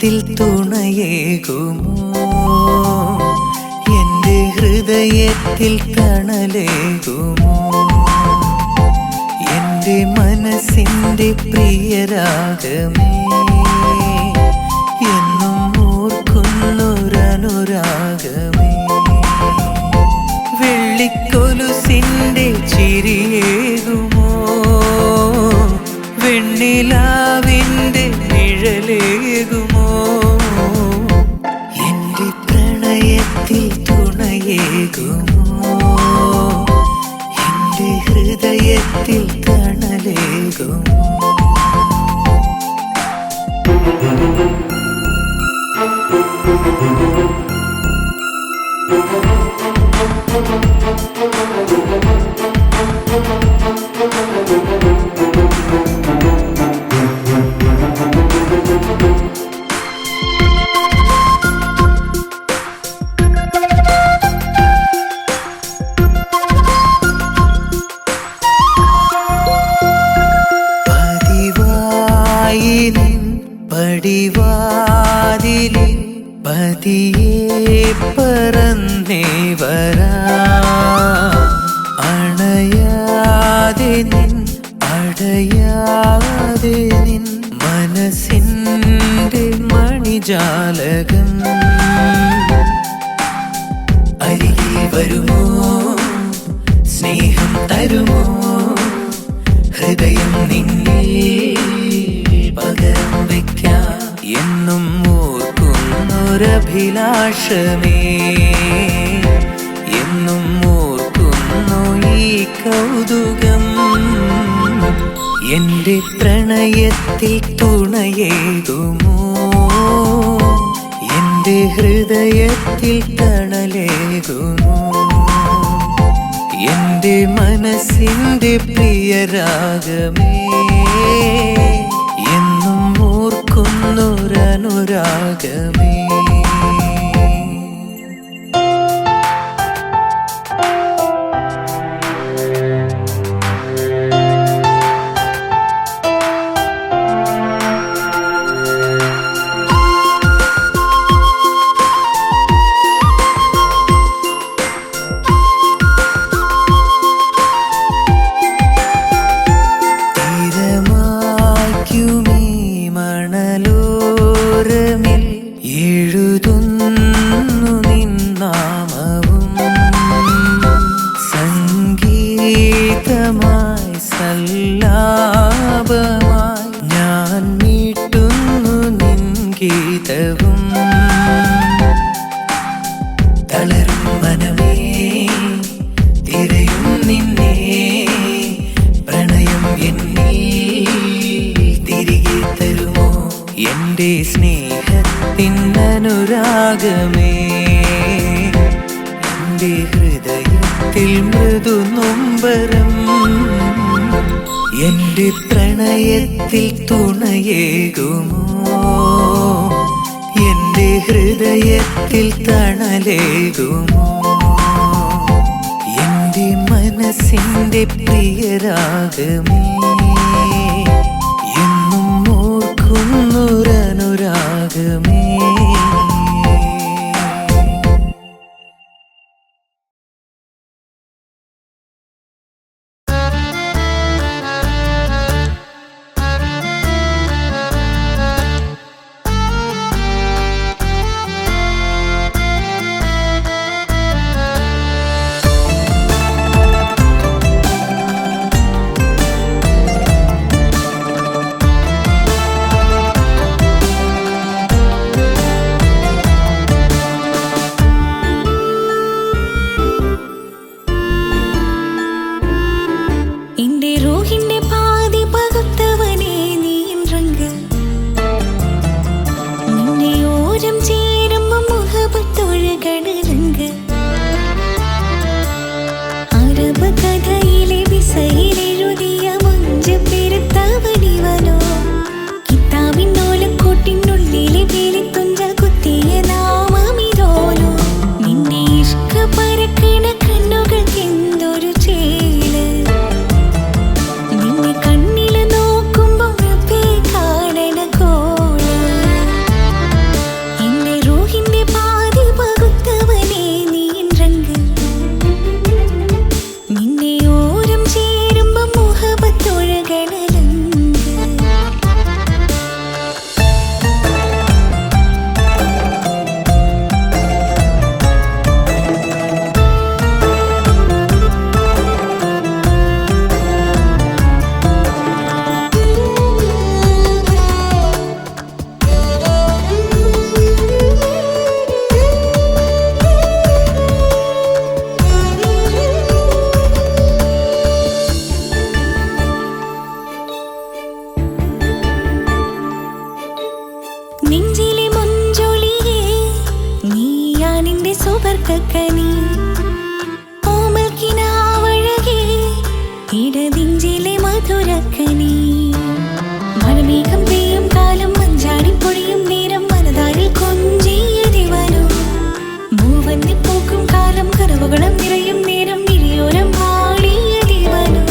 പ്രണയത്തിൽ തുണയേകുമോ? എൻ്റെ ഹൃദയത്തിൽ തണലേകുമോ? എൻ്റെ മനസ്സിൻ്റെ പ്രിയരാഗമേ, എന്നും ഓർക്കുന്നൊരനുരാഗമേ, വെള്ളിക്കൊലുസിൻ്റെ ചിരിയേകുമോ? വെണ്ണിലാവിൻ്റെ നിഴലേകുമോ? എൻ്റെ പ്രണയത്തിൽ തുണയേകുമോ? എൻ്റെ ഹൃദയത്തിൽ തണലേകുമോ? പടിവാതിലിൽ പതിയെ പറന്നേ വരാം, അണയാതെ നിൻ അടയാതെ നിൻ മനസ്സിൻ്റെ മണിജാലകം അരികെ വരുമോ? സ്നേഹം തരുമോ? ഹൃദയം നിന്നെ പകരം വയ്ക്കാം. എന്നും ഓർക്കുന്നൊരഭിലാഷമേ, എന്നും ഓർക്കുന്നു ഈ കൗതുകം. എൻ്റെ പ്രണയത്തിൽ തുണയേകുമോ? എൻ്റെ ഹൃദയത്തിൽ തണലേകുമോ? എൻ്റെ മനസ്സിൻ്റെ പ്രിയരാഗമേ, എന്നും ഓർക്കുന്നൊരനുരാഗമേ. മണലോരമിൽ എഴുതുന്നു നിൻ നാമവും, സംഗീതമായി സല്ലാപമായി ഞാൻ മീട്ടുന്നു നിൻ ഗീതവും. തളരും മനമേ, തിരയും നിന്നെ, പ്രണയം എന്നിൽ തിരികെ തരുമോ? എൻ്റെ സ്നേഹത്തിൻ അനുരാഗമേ, എൻ്റെ ഹൃദയത്തിൽ മൃദു നൊമ്പരം. എൻ്റെ പ്രണയത്തിൽ തുണയേകുമോ? എൻ്റെ ഹൃദയത്തിൽ തണലേകുമോ? എൻ്റെ മനസ്സിൻ്റെ പ്രിയരാഗമേ, എന്നും ഓർക്കുന്നൊരനുരാഗമേ. തുറക്കണേ. മഴമേഘം പെയ്യും കാലം മഞ്ചാടി പൊഴിയും നേരം മനതാരിൽ കൊഞ്ചിയ ദിവനു. മൂവന്നി പൂക്കും കാലം കനവുകളും നിറയും നേരം വിരിയോരം പാടിയ ദിവനു.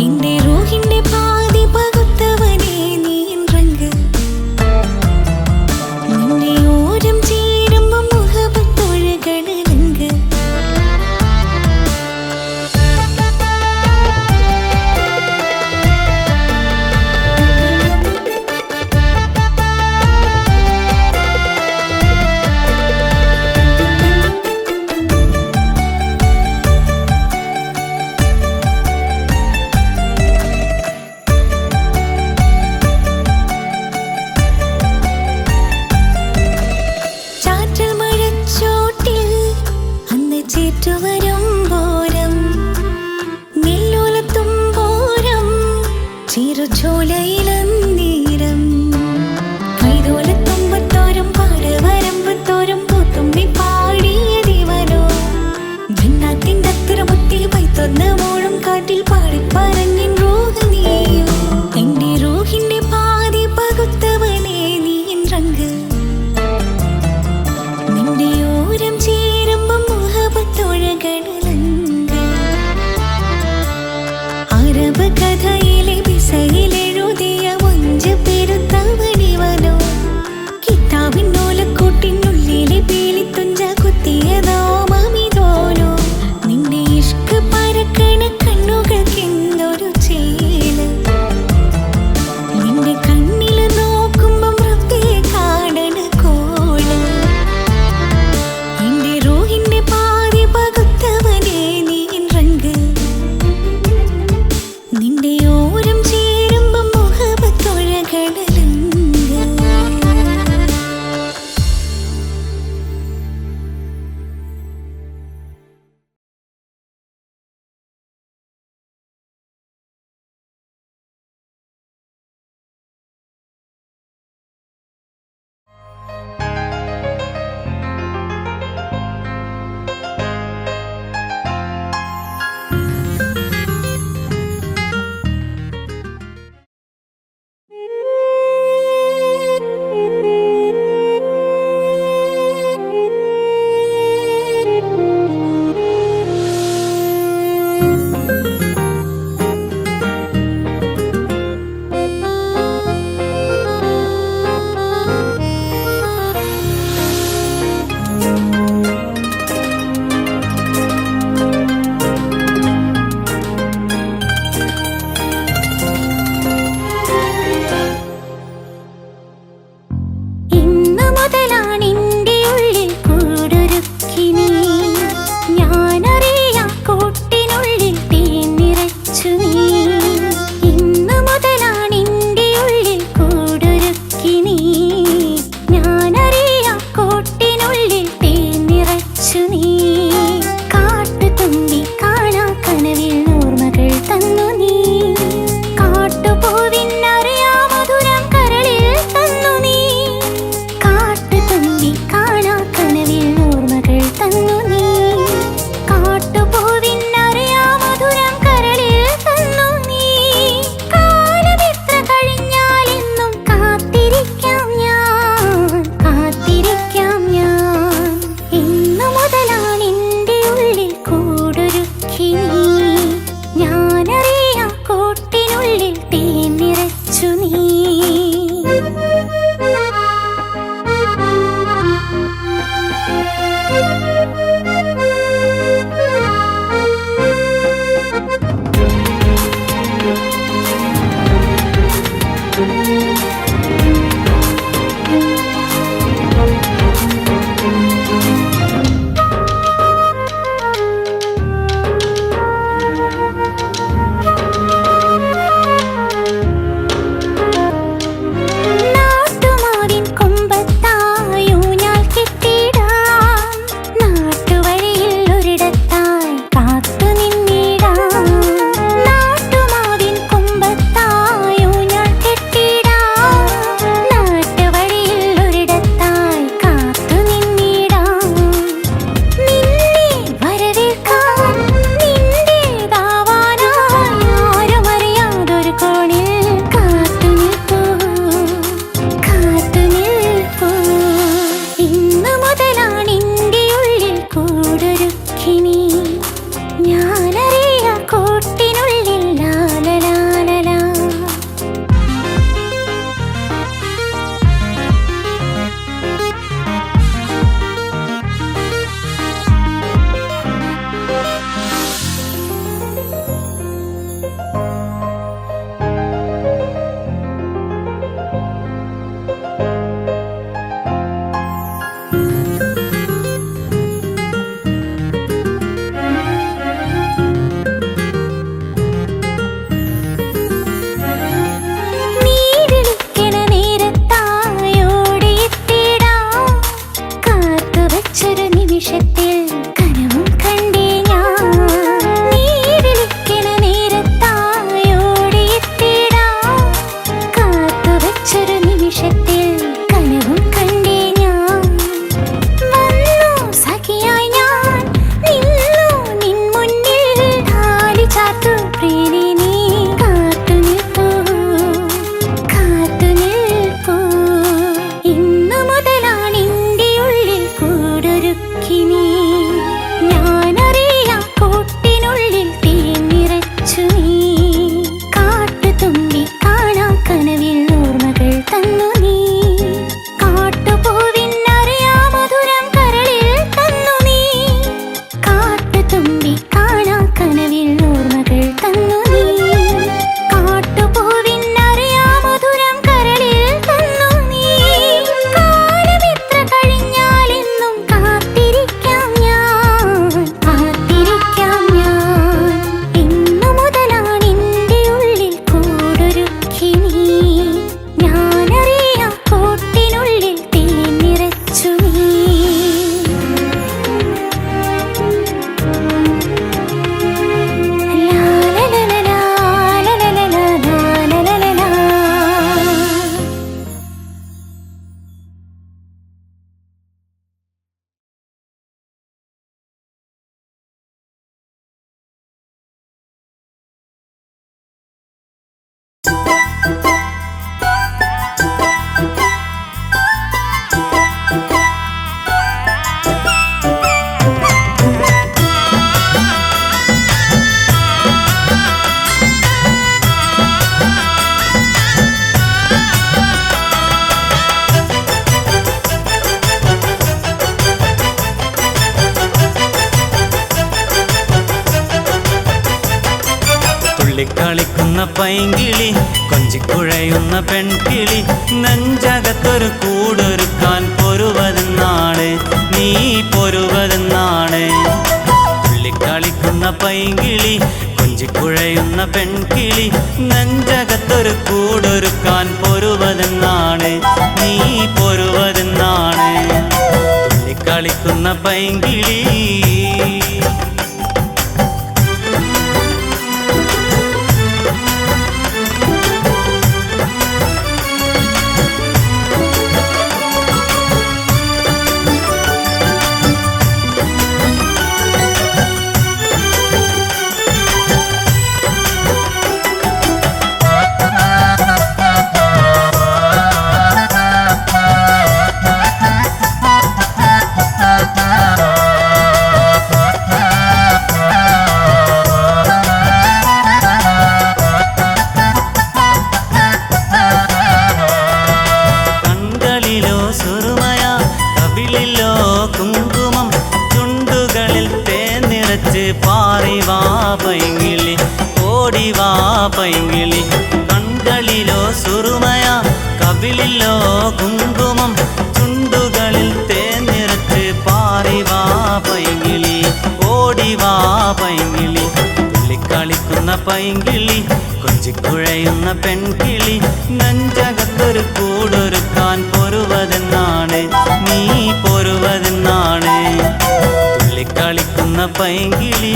എന്റെ റൂഹിന്റെ പാതി പകുത്തവനേ നീ റങ്ക്. നിന്റെ ഓരം ചേരുമ്പോ മുഹബത്തൊഴുകണ രംഗ്. തുള്ളിക്കളിക്കുന്ന പൈങ്കിളി കൊഞ്ചിക്കുഴയുന്ന പെൺകിളി നെഞ്ചകത്തൊരു കൂടൊരുക്കാൻ പൊരുവതെന്നാണ് നീ പൊരുവതെന്നാണ് തുള്ളിക്കളിക്കുന്ന പൈങ്കിളി കൊഞ്ചിക്കുഴയുന്ന പെൺകിളി നെഞ്ചകത്തൊരു കൂടൊരുക്കാൻ പൊരുവതെന്നാണ് നീ പൊരുവതെന്നാണ് തുള്ളിക്കളിക്കുന്ന പൈങ്കിളി കുങ്കുമം ചുണ്ടുകളിൽ തേനിറച്ച് പാറിവാ പൈങ്കിളി ഓടിവാ പൈങ്കിളി കൺകളിലോ സുറുമയ കവിളിലോ കുങ്കുമം ചുണ്ടുകളിൽ തേനിറച്ച് പാറിവാ പൈങ്കിളി ഓടിവാ പൈങ്കിളി തുള്ളിക്കളിക്കുന്ന പൈങ്കിളി കൊഞ്ചിക്കുഴയുന്ന പെൺകിളി നെഞ്ചകത്തൊരു കൂടൊരുക്കാൻ പൊരുവതെന്നാണ് നീ പൊരുവതെന്നാണ് തുള്ളിക്കളിക്കുന്ന പൈങ്കിളി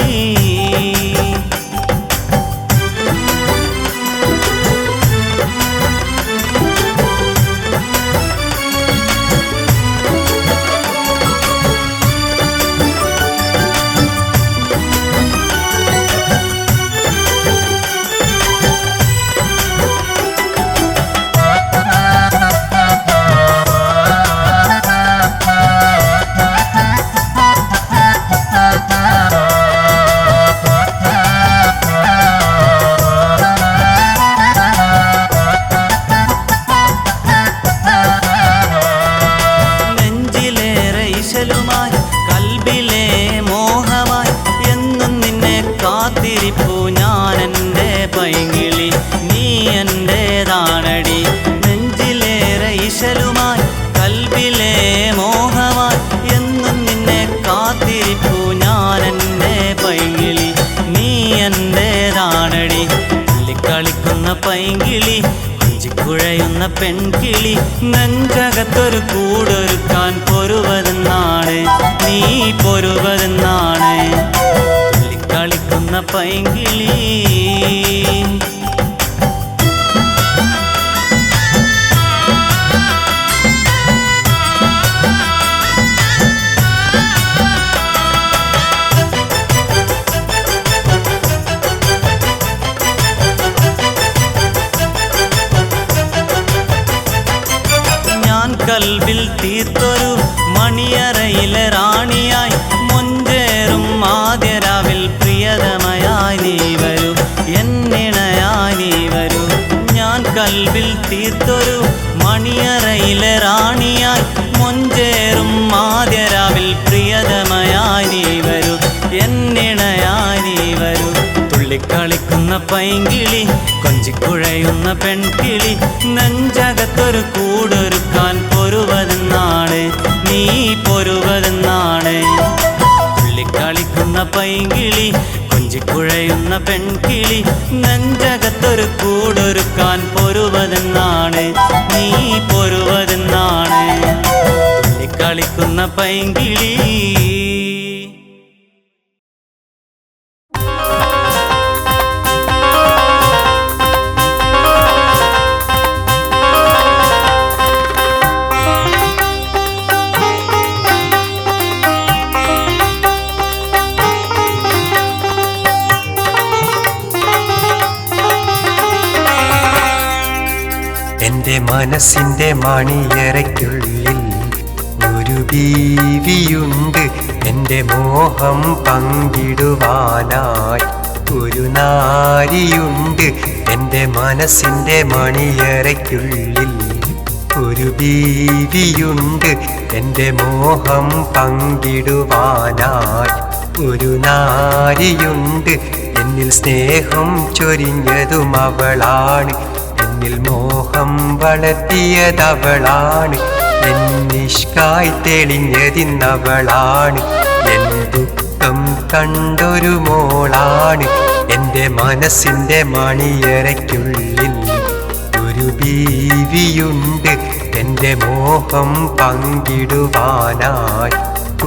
കൽബിലെ മോഹമായി എന്നും നിന്നെ കാത്തിരിപ്പു ഞാനെൻ്റെ പൈങ്കിളി നീ എൻ്റേതാണടി നെഞ്ചിലേറെ ഇശലുമായി കൽബിലെ മോഹമായി എന്നും നിന്നെ കാത്തിരിപ്പു ഞാനെൻ്റെ പൈങ്കിളി നീ എൻ്റേതാണടി തുള്ളിക്കളിക്കുന്ന പൈങ്കിളി കൊഞ്ചിക്കുഴയുന്ന പെൺകിളി നെഞ്ചകത്തൊരു കൂടൊരുക്കാൻ പൊരുവതെന്നാണ് നീ പൊരുവതെന്നാണ് തുള്ളിക്കളിക്കുന്ന പൈങ്കിളി കൽവിൽ തീർത്തൊരു മണിയറയിലെ റാണിയായി മൊഞ്ചേറും ആദ്യരാവിൽ പ്രിയതമയായി നീ വരൂ എന്നിണയായി നീ വരൂ ഞാൻ കൽവിൽ തീർത്തൊരു മണിയറയിലെ റാണിയായി മൊഞ്ചേറും ആദ്യരാവിൽ പ്രിയതമയായി നീ വരൂ എന്നിണയായി നീ വരൂ തുള്ളിക്കളിക്കുന്ന പൈങ്കിളി കൊഞ്ചിക്കുഴയുന്ന പെൺകിളി നെഞ്ചകത്തൊരു കൂടൊരുക്കാൻ പൊരുവതെന്നാണ് നീ പൊരുവതെന്നാണ് തുള്ളിക്കളിക്കുന്ന പൈങ്കിളി കൊഞ്ചിക്കുഴയുന്ന പെൺകിളി നെഞ്ചകത്തൊരു കൂടൊരുക്കാൻ പൊരുവതെന്നാണ് നീ പൊരുവതെന്നാണ് തുള്ളിക്കളിക്കുന്ന പൈങ്കിളി എൻ്റെ മനസ്സിൻ്റെ മണിയറയ്ക്കുള്ളിൽ ഒരു ബീവിയുണ്ട് എൻ്റെ മോഹം പങ്കിടുവാനായി ഒരു നാരിയുണ്ട് എൻ്റെ മനസ്സിൻ്റെ മണിയറയ്ക്കുള്ളിൽ ഒരു ബീവിയുണ്ട് എൻ്റെ മോഹം പങ്കിടുവാനായി ഒരു നാരിയുണ്ട് എന്നിൽ സ്നേഹം ചൊരിഞ്ഞതും അവളാണ്, എന്നിൽ മോഹം വളർത്തിയതവളാണ്, എന്നിഷ്കായി തെളിഞ്ഞതിന്നവളാണ്, എൻ ദുഃഖം കണ്ടൊരു മോളാണ്. എൻ്റെ മനസ്സിൻ്റെ മണിയറയ്ക്കുള്ളിൽ ഒരു ബീവിയുണ്ട്, എൻ്റെ മോഹം പങ്കിടുവാനായി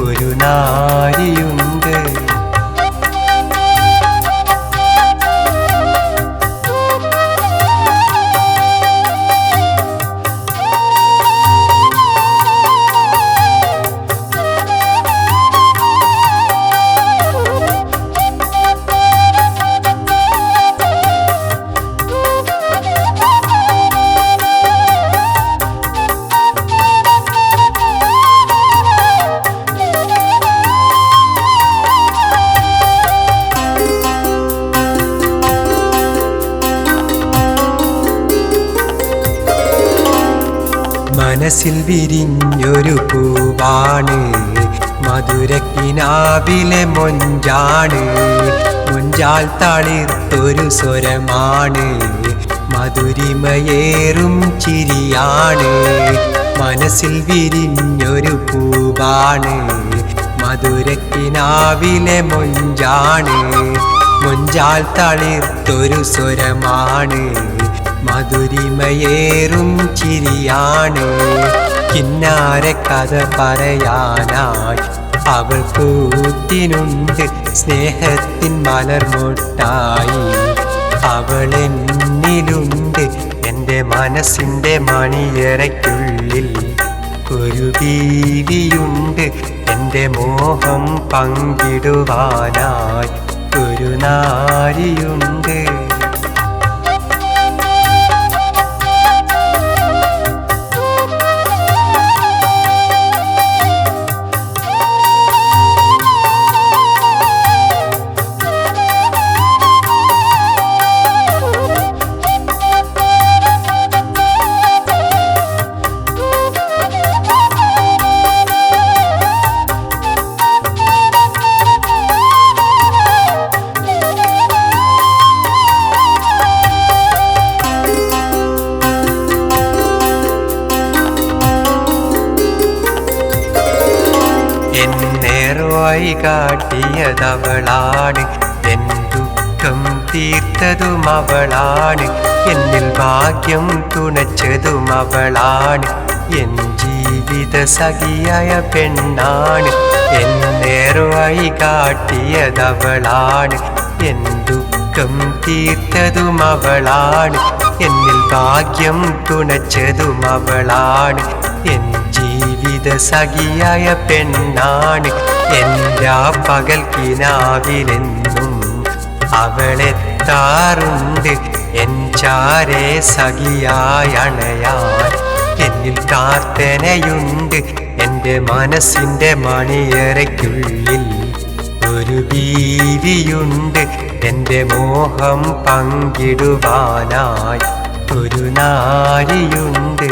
ഒരു നാരിയുണ്ട്. മനസ്സിൽ വിരിഞ്ഞൊരു പൂവാണ്, മധുരക്കിനാവിലെ മൊഞ്ചാണ്, മൊഞ്ചാൽ തളിർത്തൊരു സ്വരമാണ്, മധുരിമയേറും ചിരിയാണ്. മനസ്സിൽ വിരിഞ്ഞൊരു പൂവാണ്, മധുരക്കിനാവിലെ മൊഞ്ചാണ്, മൊഞ്ചാൽ തളിർത്തൊരു സ്വരമാണ്, മധുരിമയേറും ചിരിയാണ്. കിന്നാര കഥ പറയാനായി അവൾ കൂട്ടിനുണ്ട്, സ്നേഹത്തിൻ മലർമൊട്ടായി അവളെന്നിലുണ്ട്. എൻ്റെ മനസ്സിൻ്റെ മണിയറയ്ക്കുള്ളിൽ ഒരു ബീവിയുണ്ട്, എൻ്റെ മോഹം പങ്കിടുവാനായി ഒരു നാരിയുണ്ട്. എന്നേർവായി കാട്ടിയതവളാണ്, എൻ ദുഃഖം തീർത്തതും അവളാണ്, എന്നിൽ ഭാഗ്യം തുണച്ചതും അവളാണ്, എൻ ജീവിത സഖിയായ പെണ്ണാണ്. എന്നേർവായി കാട്ടിയതവളാണ്, എൻ ദുഃഖം തീർത്തതും അവളാണ്, എന്നിൽ ഭാഗ്യം തുണച്ചതും അവളാണ്, എൻ ജീവിത സഖിയായ പെണ്ണാണ്. എൻ്റെ പകൽ കിനാവിലെന്നും അവളെത്താറുണ്ട്, എൻ ചാരേ സഖിയായി അണയാൻ എന്നിൽ പ്രാർത്ഥനയുണ്ട്. എൻ്റെ മനസ്സിൻ്റെ മണിയറയ്ക്കുള്ളിൽ ഒരു ബീവിയുണ്ട്, എൻ്റെ മോഹം പങ്കിടുവാനായി ഒരു നാരിയുണ്ട്.